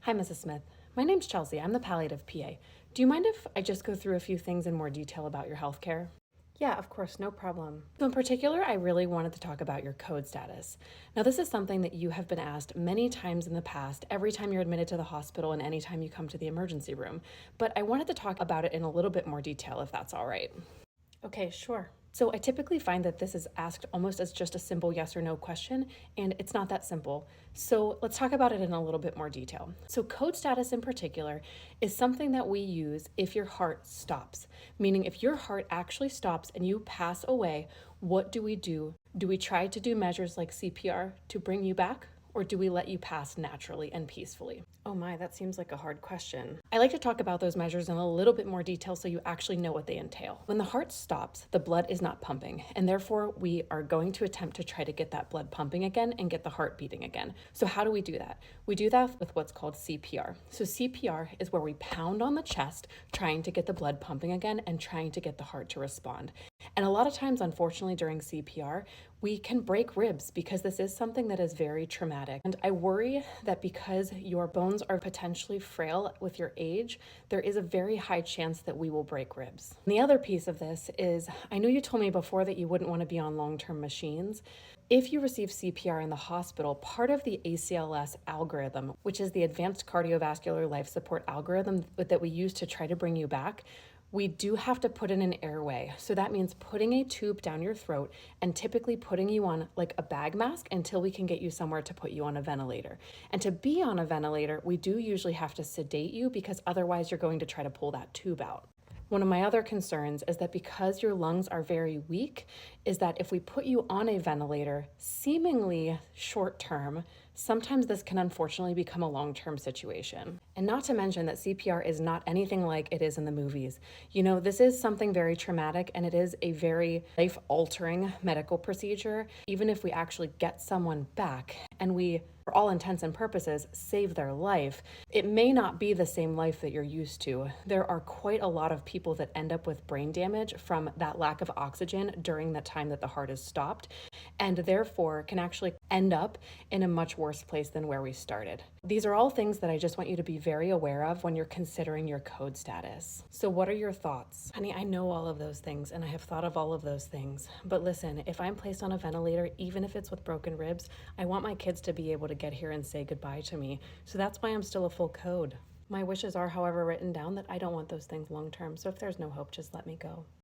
Hi, Mrs. Smith. My name's Chelsea. I'm the palliative PA. Do you mind if I just go through a few things in more detail about your health care? Yeah, of course, no problem. So in particular, I really wanted to talk about your code status. Now, this is something that you have been asked many times in the past, every time you're admitted to the hospital and anytime you come to the emergency room. But I wanted to talk about it in a little bit more detail, if that's all right. Okay, sure. So I typically find that this is asked almost as just a simple yes or no question, and it's not that simple. So let's talk about it in a little bit more detail. So code status in particular is something that we use if your heart stops, meaning if your heart actually stops and you pass away, what do we do? Do we try to do measures like CPR to bring you back? Or do we let you pass naturally and peacefully? Oh my, that seems like a hard question. I like to talk about those measures in a little bit more detail so you actually know what they entail. When the heart stops, the blood is not pumping, and therefore we are going to attempt to try to get that blood pumping again and get the heart beating again. So how do we do that? We do that with what's called CPR. So CPR is where we pound on the chest, trying to get the blood pumping again and trying to get the heart to respond. And a lot of times, unfortunately, during CPR, we can break ribs because this is something that is very traumatic. And I worry that because your bones are potentially frail with your age, there is a very high chance that we will break ribs. And the other piece of this is, I know you told me before that you wouldn't want to be on long-term machines. If you receive CPR in the hospital, part of the ACLS algorithm, which is the Advanced Cardiovascular Life Support algorithm that we use to try to bring you back, we do have to put in an airway. So that means putting a tube down your throat and typically putting you on like a bag mask until we can get you somewhere to put you on a ventilator. And to be on a ventilator, we do usually have to sedate you because otherwise you're going to try to pull that tube out. One of my other concerns is that because your lungs are very weak, is that if we put you on a ventilator, seemingly short term, sometimes this can unfortunately become a long-term situation. And not to mention that CPR is not anything like it is in the movies. You know, this is something very traumatic and it is a very life-altering medical procedure. Even if we actually get someone back and we, for all intents and purposes, save their life, it may not be the same life that you're used to. There are quite a lot of people that end up with brain damage from that lack of oxygen during the time that the heart is stopped, and therefore can actually end up in a much worse place than where we started. These are all things that I just want you to be very aware of when you're considering your code status. So what are your thoughts? Honey, I know all of those things and I have thought of all of those things. But listen, if I'm placed on a ventilator, even if it's with broken ribs, I want my kids to be able to get here and say goodbye to me. So that's why I'm still a full code. My wishes are, however, written down that I don't want those things long term. So if there's no hope, just let me go.